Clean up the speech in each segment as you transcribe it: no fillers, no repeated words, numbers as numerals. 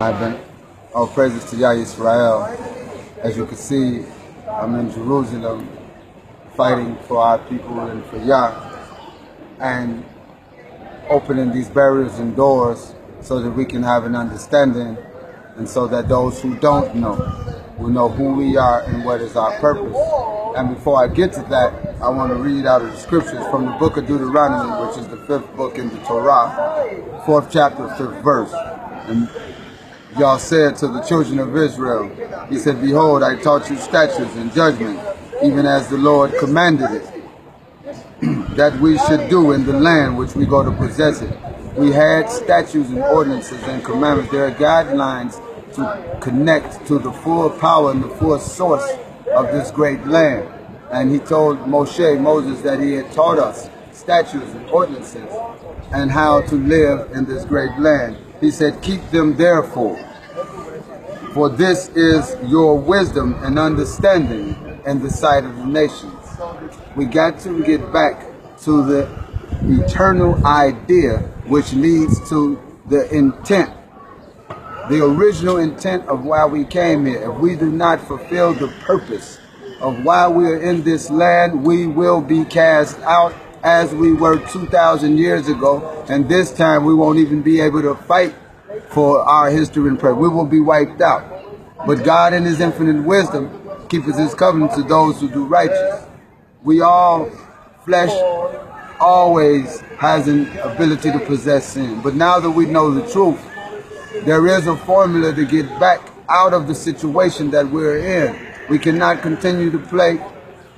I've been all praises to Yah Israel. As you can see, I'm in Jerusalem fighting for our people and for Yah and opening these barriers and doors so that we can have an understanding and so that those who don't know will know who we are and what is our purpose. And before I get to that, I want to read out of the scriptures from the book of Deuteronomy, which is the 5th book in the Torah, 4th chapter, 5th verse. And Yah said to the children of Israel, he said, "Behold, I taught you statutes and judgment, even as the Lord commanded it, that we should do in the land which we go to possess it." We had statutes and ordinances and commandments. There are guidelines to connect to the full power and the full source of this great land. And he told Moses, that he had taught us statutes and ordinances and how to live in this great land. He said, "Keep them therefore, for this is your wisdom and understanding in the sight of the nations." We got to get back to the eternal idea, which leads to the intent, the original intent of why we came here. If we do not fulfill the purpose of why we are in this land, we will be cast out as we were 2,000 years ago, and this time we won't even be able to fight for our history and prayer. We will be wiped out. But God in his infinite wisdom keeps his covenant to those who do righteous. We all, flesh always has an ability to possess sin. But now that we know the truth, there is a formula to get back out of the situation that we're in. We cannot continue to play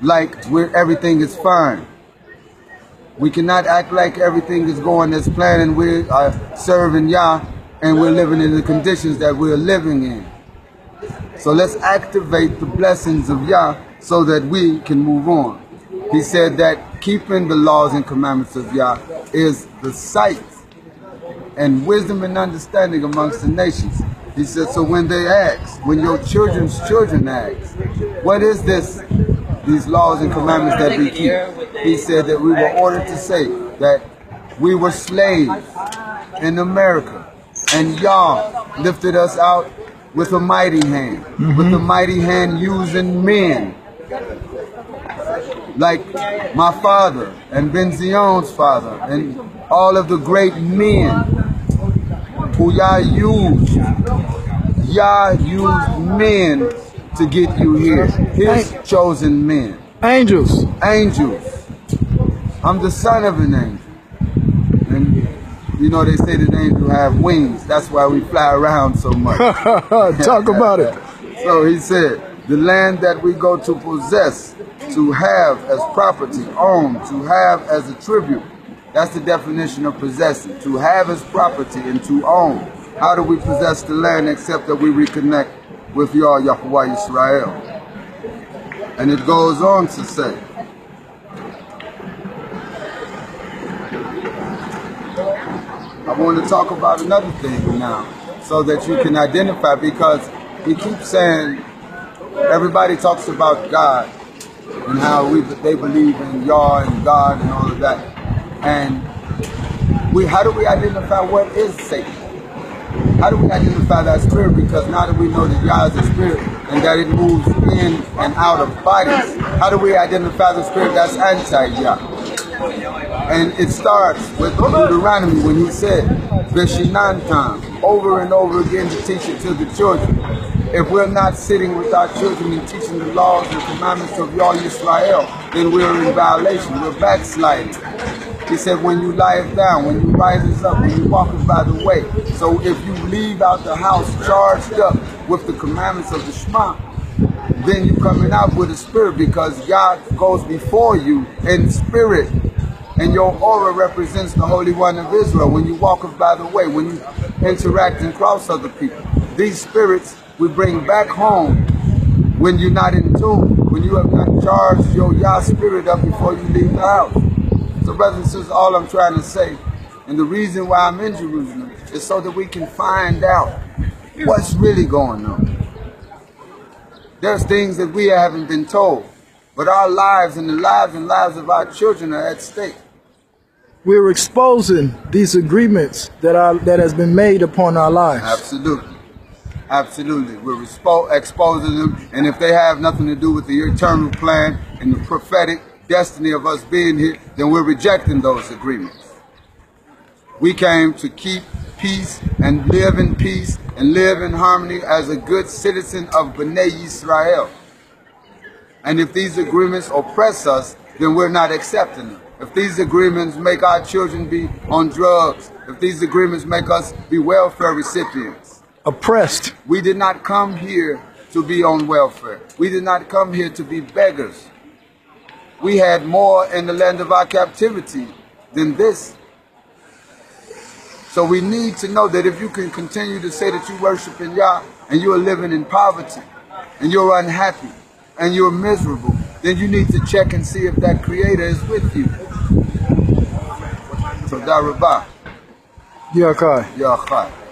like everything is fine. We cannot act like everything is going as planned and we are serving Yah and we're living in the conditions that we're living in. So let's activate the blessings of Yah so that we can move on. He said that keeping the laws and commandments of Yah is the sight and wisdom and understanding amongst the nations. He said, so when they ask, when your children's children ask, what is this, these laws and commandments that we keep? He said that we were ordered to say that we were slaves in America, and Yah lifted us out with a mighty hand, with the mighty hand using men like my father and Ben Zion's father and all of the great men who Yah used. Yah used men to get you here. His chosen men. Angels. Angels. I'm the son of an angel. And you know they say that angels have wings. That's why we fly around so much. Talk about it. So he said, the land that we go to possess, to have as property, own, to have as a tribute. That's the definition of possessing. To have as property and to own. How do we possess the land except that we reconnect with Yah Yahuwah Israel? And it goes on to say, I want to talk about another thing now so that you can identify, because he keeps saying, everybody talks about God and how they believe in Yah and God and all of that. And how do we identify what is Satan? How do we identify that spirit? Because now that we know that Yah is a spirit and that it moves in and out of bodies, how do we identify the spirit that's anti-Yah? And it starts with Deuteronomy when he said, Veshinantam, over and over again to teach it to the children. If we're not sitting with our children and teaching the laws and commandments of Yah Yisrael, then we're in violation, we're backsliding. He said, when you lie down, when you rise up, when you walk by the way. So if you leave out the house charged up with the commandments of the Shema, then you're coming out with a spirit, because Yah goes before you in spirit. And your aura represents the Holy One of Israel. When you walk by the way, when you interact and cross other people. These spirits we bring back home when you're not in tune, when you have not charged your Yah spirit up before you leave the house. So brothers and sisters, all I'm trying to say, and the reason why I'm in Jerusalem, is so that we can find out what's really going on. There's things that we haven't been told, but our lives and the lives of our children are at stake. We're exposing these agreements that has been made upon our lives. Absolutely. Absolutely. We're exposing them, and if they have nothing to do with the eternal plan and the prophetic destiny of us being here, then we're rejecting those agreements. We came to keep peace and live in peace and live in harmony as a good citizen of B'nai Yisrael. And if these agreements oppress us, then we're not accepting them. If these agreements make our children be on drugs, if these agreements make us be welfare recipients, oppressed. we did not come here to be on welfare. We did not come here to be beggars. We had more in the land of our captivity than this. So we need to know that if you can continue to say that you worship in Yah and you are living in poverty and you're unhappy and you're miserable, then you need to check and see if that Creator is with you. So Darabah. Yakai. Yachai.